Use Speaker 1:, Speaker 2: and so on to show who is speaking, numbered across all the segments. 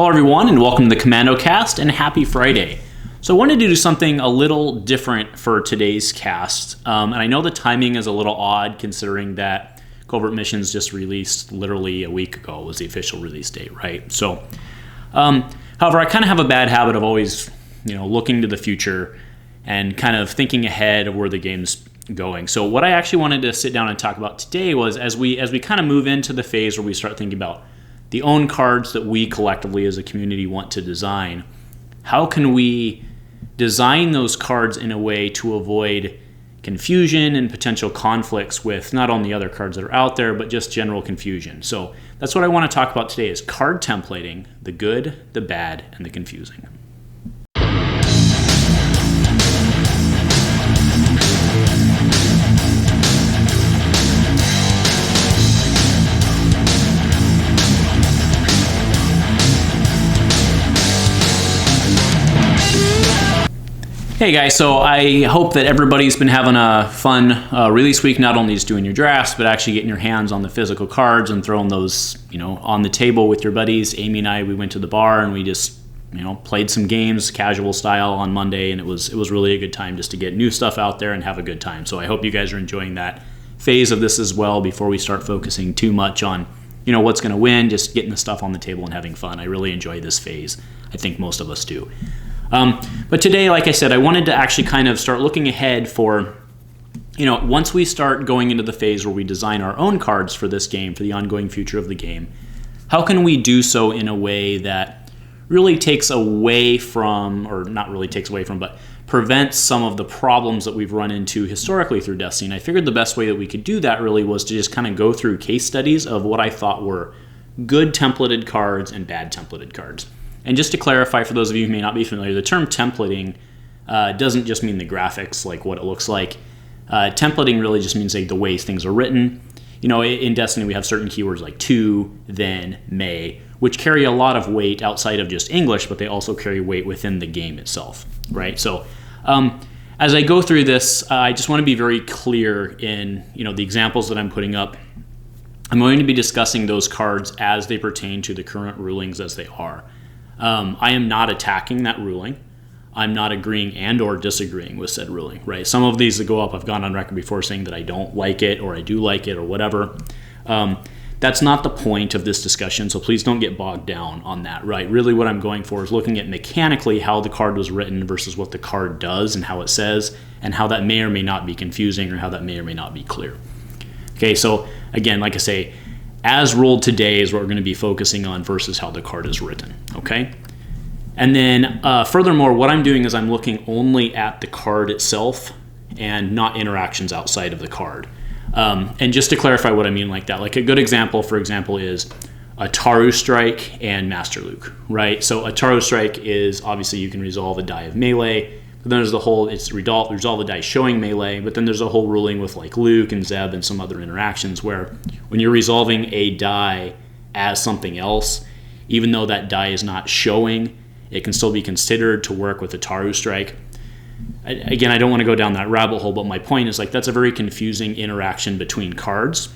Speaker 1: Hello everyone and welcome to the Commando cast and happy Friday. So I wanted to do something a little different for today's cast. And I know the timing is a little odd considering that Covert Missions just released literally a week ago was the official release date, right? So, however, I kind of have a bad habit of always, looking to the future and kind of thinking ahead of where the game's going. So what I actually wanted to sit down and talk about today was as we kind of move into the phase where we start thinking about the own cards that we collectively as a community want to design, how can we design those cards in a way to avoid confusion and potential conflicts with not only other cards that are out there, but just general confusion. So that's what I want to talk about today is card templating, the good, the bad, and the confusing. Hey guys, so I hope that everybody's been having a fun release week, not only just doing your drafts, but actually getting your hands on the physical cards and throwing those, on the table with your buddies. Amy and I, we went to the bar and we just, played some games, casual style on Monday, and it was really a good time just to get new stuff out there and have a good time. So I hope you guys are enjoying that phase of this as well before we start focusing too much on, what's going to win, just getting the stuff on the table and having fun. I really enjoy this phase. I think most of us do. But today, like I said, I wanted to actually kind of start looking ahead for, once we start going into the phase where we design our own cards for this game, for the ongoing future of the game, how can we do so in a way that really takes away from, or not really takes away from, but prevents some of the problems that we've run into historically through Destiny. And I figured the best way that we could do that really was to just kind of go through case studies of what I thought were good templated cards and bad templated cards. And just to clarify, for those of you who may not be familiar, the term templating doesn't just mean the graphics, like what it looks like. Templating really just means like the way things are written. In Destiny, we have certain keywords like to, then, may, which carry a lot of weight outside of just English, but they also carry weight within the game itself, right? So as I go through this, I just want to be very clear in the examples that I'm putting up. I'm going to be discussing those cards as they pertain to the current rulings as they are. I am not attacking that ruling. I'm not agreeing and or disagreeing with said ruling, right? Some of these that go up, I've gone on record before saying that I don't like it or I do like it or whatever. That's not the point of this discussion, so please don't get bogged down on that, right? Really what I'm going for is looking at mechanically how the card was written versus what the card does and how it says, and how that may or may not be confusing or how that may or may not be clear. Okay, so again, like I say, as ruled today is what we're going to be focusing on versus how the card is written, okay? And then furthermore, what I'm doing is I'm looking only at the card itself and not interactions outside of the card. And just to clarify what I mean like that, like a good example, for example, is a Taru Strike and Master Luke, right? So a Taru Strike is obviously you can resolve a die of melee, but then there's the whole, it's resolve the die showing melee, but then there's a whole ruling with like Luke and Zeb and some other interactions where when you're resolving a die as something else, even though that die is not showing, it can still be considered to work with a Taru Strike. Again, I don't want to go down that rabbit hole, but my point is like that's a very confusing interaction between cards.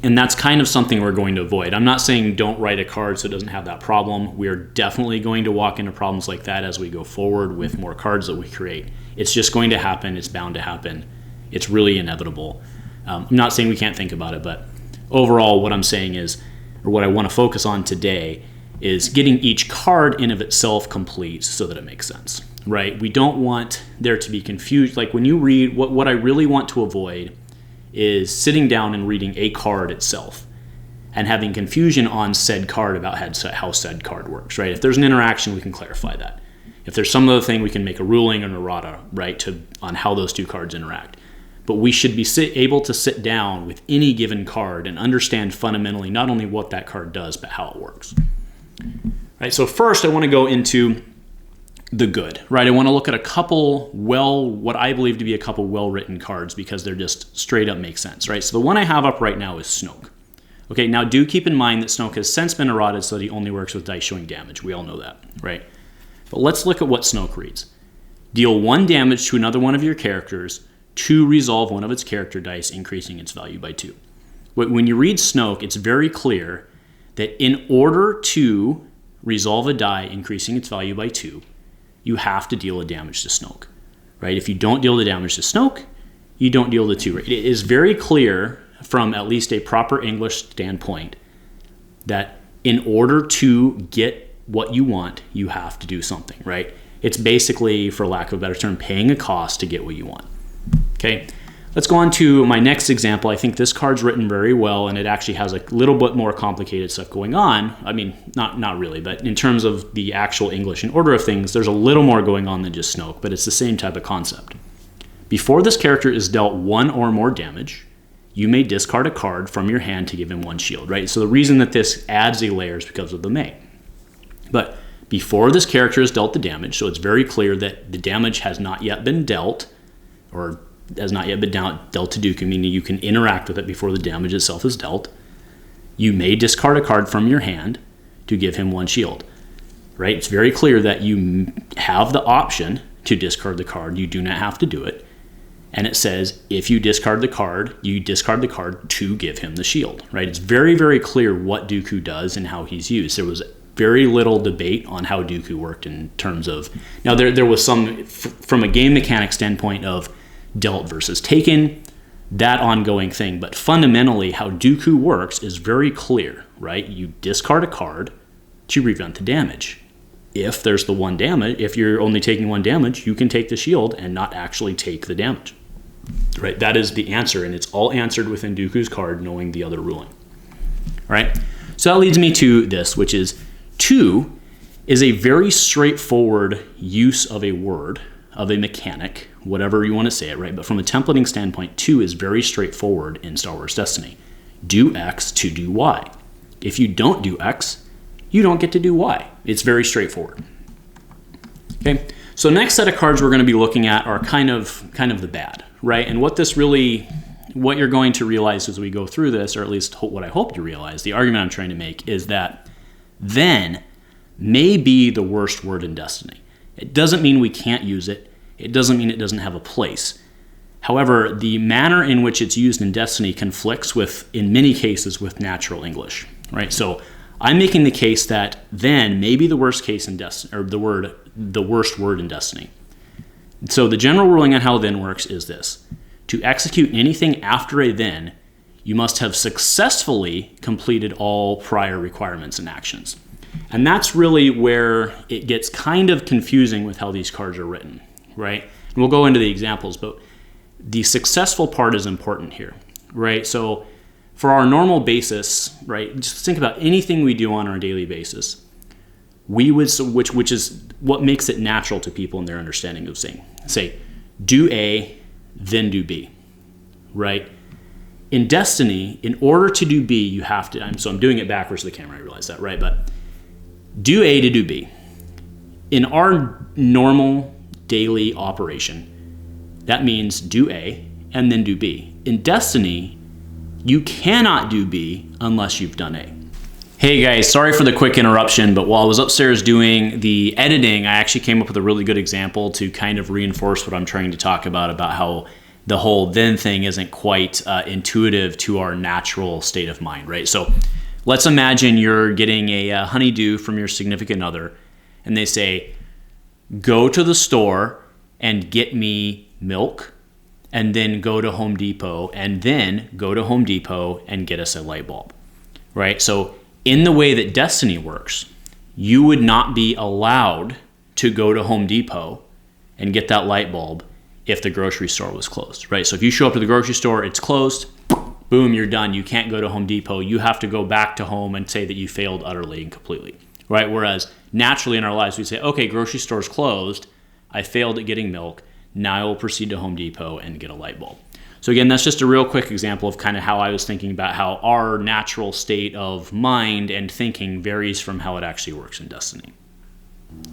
Speaker 1: And that's kind of something we're going to avoid. I'm not saying don't write a card so it doesn't have that problem. We're definitely going to walk into problems like that as we go forward with more cards that we create. It's just going to happen. It's bound to happen. It's really inevitable. I'm not saying we can't think about it, but overall what I'm saying is, or what I want to focus on today is getting each card in of itself complete so that it makes sense, right? We don't want there to be confusion. Like when you read, what I really want to avoid is sitting down and reading a card itself and having confusion on said card about how said card works, right? If there's an interaction, we can clarify that. If there's some other thing, we can make a ruling or an errata, right, on how those two cards interact. But we should be able to sit down with any given card and understand fundamentally not only what that card does, but how it works. Right, so first I want to go into the good, right? I want to look at a couple what I believe to be a couple well-written cards because they're just straight up make sense, right? So the one I have up right now is Snoke. Okay, now do keep in mind that Snoke has since been errated so that he only works with dice showing damage. We all know that, right? But let's look at what Snoke reads. Deal 1 damage to another one of your characters to resolve one of its character dice, increasing its value by 2. When you read Snoke, it's very clear that in order to resolve a die increasing its value by 2, you have to deal a damage to Snoke, right? If you don't deal the damage to Snoke, you don't deal the 2. Right? It is very clear from at least a proper English standpoint that in order to get what you want, you have to do something, right? It's basically, for lack of a better term, paying a cost to get what you want. Okay, let's go on to my next example. I think this card's written very well, and it actually has a little bit more complicated stuff going on. I mean, not really, but in terms of the actual English and order of things, there's a little more going on than just Snoke, but it's the same type of concept. Before this character is dealt 1 or more damage, you may discard a card from your hand to give him 1 shield, right? So the reason that this adds a layer is because of the may. But before this character is dealt the damage, so it's very clear that the damage has not yet been dealt, or has not yet been dealt to Dooku, meaning you can interact with it before the damage itself is dealt, you may discard a card from your hand to give him 1 shield, right? It's very clear that you have the option to discard the card. You do not have to do it. And it says, if you discard the card, you discard the card to give him the shield, right? It's very, very clear what Dooku does and how he's used. There was very little debate on how Dooku worked in terms of, now there was some, from a game mechanic standpoint of dealt versus taken, that ongoing thing. But fundamentally, how Dooku works is very clear, right? You discard a card to prevent the damage. If there's the 1 damage, if you're only taking 1 damage, you can take the shield and not actually take the damage. Right, that is the answer, and it's all answered within Dooku's card, knowing the other ruling. All right, so that leads me to this, which is 2 is a very straightforward use of a word, of a mechanic, whatever you want to say it, right? But from a templating standpoint, 2 is very straightforward in Star Wars Destiny. Do X to do Y. If you don't do X, you don't get to do Y. It's very straightforward. Okay, so next set of cards we're going to be looking at are kind of the bad, right? And what you're going to realize as we go through this, or at least what I hope you realize, the argument I'm trying to make is that then may be the worst word in Destiny. It doesn't mean we can't use it. It doesn't mean it doesn't have a place. However, the manner in which it's used in Destiny conflicts with, in many cases, with natural English, right? So I'm making the case that then may be the worst case in Destiny, or the worst word in Destiny. So the general ruling on how then works is this. To execute anything after a then, you must have successfully completed all prior requirements and actions. And that's really where it gets kind of confusing with how these cards are written, right? And we'll go into the examples, but the successful part is important here, right? So for our normal basis, right, just think about anything we do on our daily basis. We would, which is what makes it natural to people in their understanding of saying, say, do A, then do B, right? In Destiny, in order to do B, you have to, I'm doing it backwards to the camera, I realize that, right? But do A to do B. In our normal daily operation, that means do A and then do B. In Destiny, you cannot do B unless you've done A. Hey guys, sorry for the quick interruption, but while I was upstairs doing the editing, I actually came up with a really good example to kind of reinforce what I'm trying to talk about how the whole then thing isn't quite intuitive to our natural state of mind, right? So let's imagine you're getting a honeydew from your significant other, and they say, go to the store and get me milk, and then go to Home Depot, and then go to Home Depot and get us a light bulb, right? So in the way that Destiny works, you would not be allowed to go to Home Depot and get that light bulb if the grocery store was closed, right? So if you show up to the grocery store, it's closed, boom, you're done. You can't go to Home Depot. You have to go back to home and say that you failed utterly and completely, right? Whereas naturally in our lives, we say, okay, grocery store's closed. I failed at getting milk. Now I will proceed to Home Depot and get a light bulb. So again, that's just a real quick example of kind of how I was thinking about how our natural state of mind and thinking varies from how it actually works in Destiny,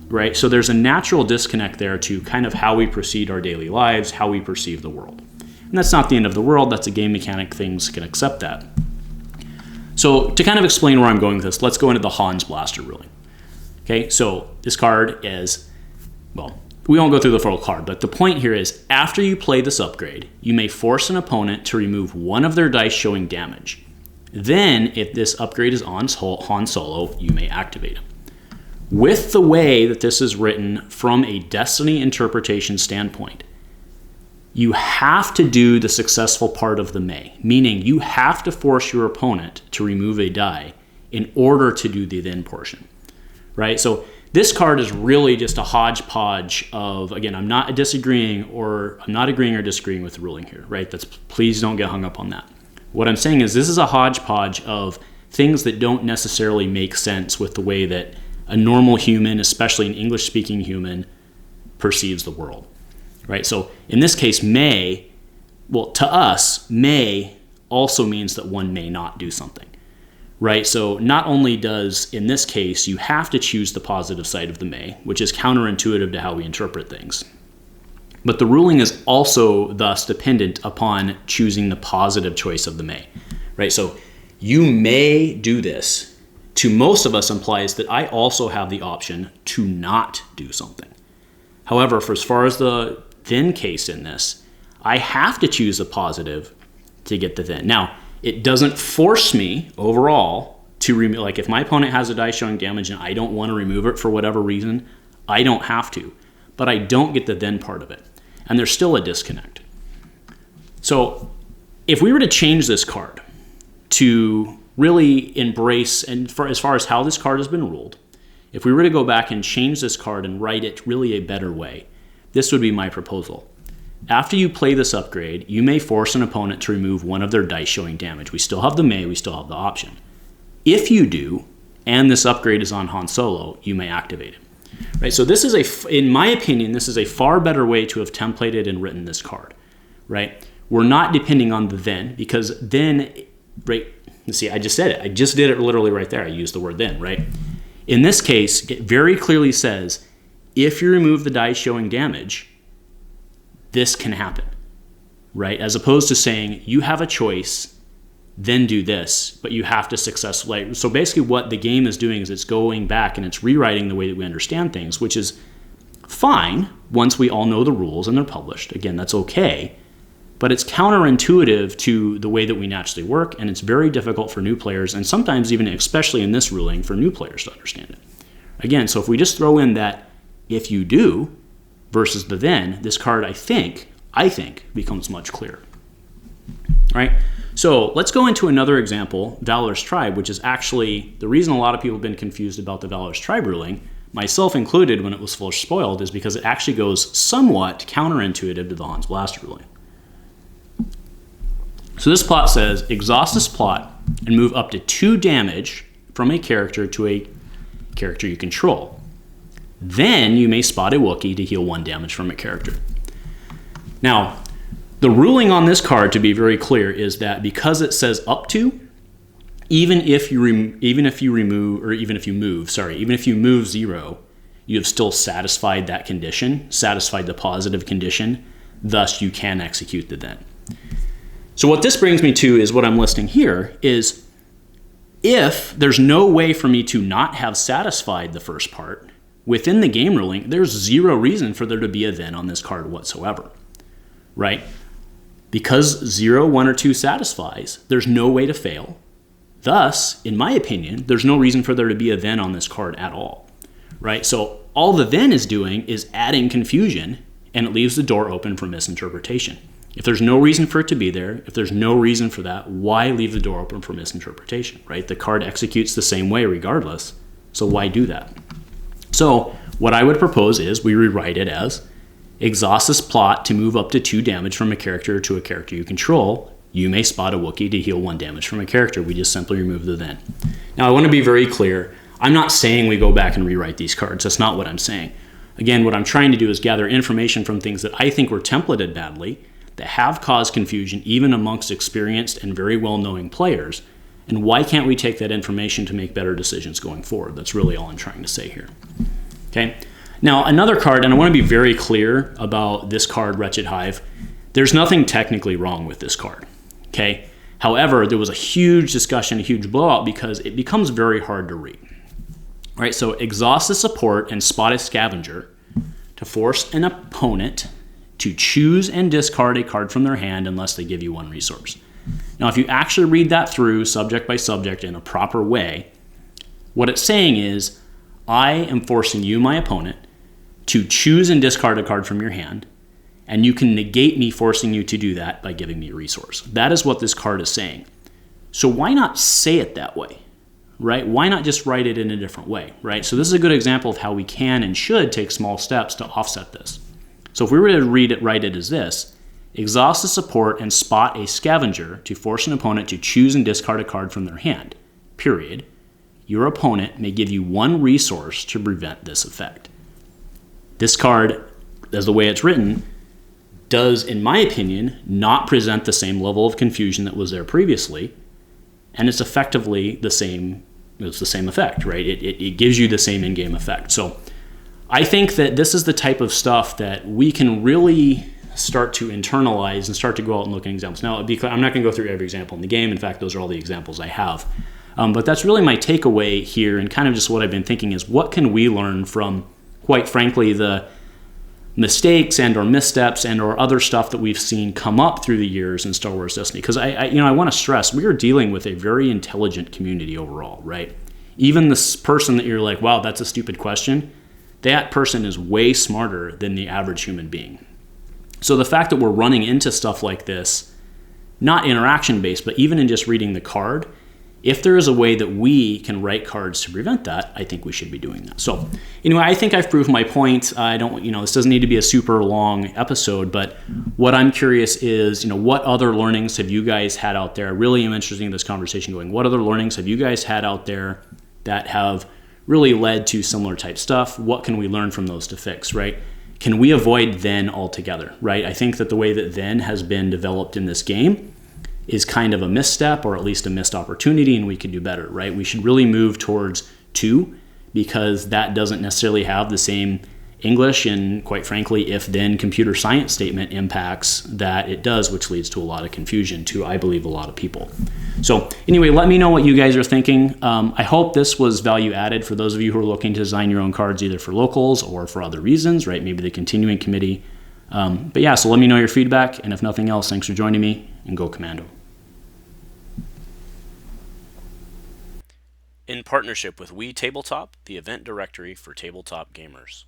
Speaker 1: right? So there's a natural disconnect there to kind of how we proceed our daily lives, how we perceive the world. And that's not the end of the world. That's a game mechanic. Things can accept that. So to kind of explain where I'm going with this, let's go into the Hans Blaster ruling. Okay, so this card is, well, we won't go through the full card, but the point here is after you play this upgrade, you may force an opponent to remove one of their dice showing damage. Then, if this upgrade is on Han Solo, you may activate him. with the way that this is written from a destiny interpretation standpoint, you have to do the successful part of the may, meaning you have to force your opponent to remove a die in order to do the then portion, right? So this card is really just a hodgepodge of, again, I'm not agreeing or disagreeing with the ruling here, right? Please don't get hung up on that. What I'm saying is this is a hodgepodge of things that don't necessarily make sense with the way that a normal human, especially an English-speaking human, perceives the world, right? So in this case, may, well, to us, may also means that one may not do something, right? So not only does, in this case, you have to choose the positive side of the may, which is counterintuitive to how we interpret things, but the ruling is also thus dependent upon choosing the positive choice of the may, right? So you may do this, to most of us implies that I also have the option to not do something. However, for as far as the then case in this, I have to choose a positive to get the then. Now, it doesn't force me overall to remove, like if my opponent has a die showing damage and I don't want to remove it for whatever reason, I don't have to, but I don't get the then part of it. And there's still a disconnect. So if we were to change this card to really embrace, and as far as how this card has been ruled, if we were to go back and change this card and write it really a better way, this would be my proposal. After you play this upgrade, you may force an opponent to remove one of their dice showing damage. We still have the may, we still have the option. If you do, and this upgrade is on Han Solo, you may activate it. Right, so this is in my opinion, this is a far better way to have templated and written this card, right? We're not depending on the then, because then, right, see, I just said it. I just did it literally right there. I used the word then, right? In this case, it very clearly says, if you remove the die showing damage, this can happen, right? As opposed to saying, you have a choice, then do this, but you have to successfully. So basically what the game is doing is it's going back and it's rewriting the way that we understand things, which is fine once we all know the rules and they're published. Again, that's okay. But it's counterintuitive to the way that we naturally work, and it's very difficult for new players, and sometimes even, especially in this ruling, for new players to understand it. Again, so if we just throw in that if you do versus the then, this card, I think, becomes much clearer. All right, so let's go into another example, Valorous Tribe, which is actually the reason a lot of people have been confused about the Valorous Tribe ruling, myself included when it was full spoiled, is because it actually goes somewhat counterintuitive to the Hans Blaster ruling. So this plot says, exhaust this plot and move up to 2 damage from a character to a character you control. Then you may spot a Wookiee to heal 1 damage from a character. Now, the ruling on this card, to be very clear, is that because it says up to, even if you move 0, you have still satisfied that condition, satisfied the positive condition, thus you can execute the then. So what this brings me to is what I'm listing here is if there's no way for me to not have satisfied the first part, within the game ruling, there's 0 reason for there to be a then on this card whatsoever, right? Because 0, 1, or 2 satisfies, there's no way to fail. Thus, in my opinion, there's no reason for there to be a then on this card at all, right? So all the then is doing is adding confusion, and it leaves the door open for misinterpretation. If there's no reason for it to be there, if there's no reason for that, why leave the door open for misinterpretation, right? The card executes the same way regardless, so why do that? So what I would propose is we rewrite it as, exhaust this plot to move up to 2 damage from a character to a character you control. You may spot a Wookiee to heal 1 damage from a character. We just simply remove the then. Now I want to be very clear. I'm not saying we go back and rewrite these cards. That's not what I'm saying. Again, what I'm trying to do is gather information from things that I think were templated badly, that have caused confusion even amongst experienced and very well-knowing players, and why can't we take that information to make better decisions going forward? That's really all I'm trying to say here. Okay. Now another card, and I want to be very clear about this card, Wretched Hive. There's nothing technically wrong with this card. Okay. However, there was a huge discussion, a huge blowout, because it becomes very hard to read. All right. So exhaust the support and spot a scavenger to force an opponent to choose and discard a card from their hand unless they give you 1 resource. Now, if you actually read that through subject by subject in a proper way, what it's saying is I am forcing you, my opponent, to choose and discard a card from your hand, and you can negate me forcing you to do that by giving me a resource. That is what this card is saying. So why not say it that way, right? Why not just write it in a different way, right? So this is a good example of how we can and should take small steps to offset this. So if we were to write it as this: exhaust the support and spot a scavenger to force an opponent to choose and discard a card from their hand, period. Your opponent may give you one resource to prevent this effect. This card, as the way it's written, does, in my opinion, not present the same level of confusion that was there previously, and it's effectively the same. It's the same effect, right? It gives you the same in-game effect. So I think that this is the type of stuff that we can really start to internalize and start to go out and look at examples. Now, I'm not going to go through every example in the game. In fact, those are all the examples I have. But that's really my takeaway here, and kind of just what I've been thinking is, what can we learn from, quite frankly, the mistakes and or missteps and or other stuff that we've seen come up through the years in Star Wars Destiny? Because I want to stress, we are dealing with a very intelligent community overall, right? Even this person that you're like, wow, that's a stupid question, that person is way smarter than the average human being. So the fact that we're running into stuff like this, not interaction based, but even in just reading the card, if there is a way that we can write cards to prevent that, I think we should be doing that. So anyway, I think I've proved my point. This doesn't need to be a super long episode, but what I'm curious is, what other learnings have you guys had out there? I really am interested in this conversation going. What other learnings have you guys had out there that have really led to similar type stuff? What can we learn from those to fix, right? Can we avoid then altogether, right? I think that the way that then has been developed in this game is kind of a misstep, or at least a missed opportunity, and we could do better, right? We should really move towards 2, because that doesn't necessarily have the same English and, quite frankly, if-then computer science statement impacts that it does, which leads to a lot of confusion to, I believe, a lot of people. So anyway, let me know what you guys are thinking. I hope this was value added for those of you who are looking to design your own cards, either for locals or for other reasons, right? Maybe the continuing committee. But yeah, so let me know your feedback, and if nothing else, thanks for joining me, and go Commando. In partnership with We Tabletop, the event directory for tabletop gamers.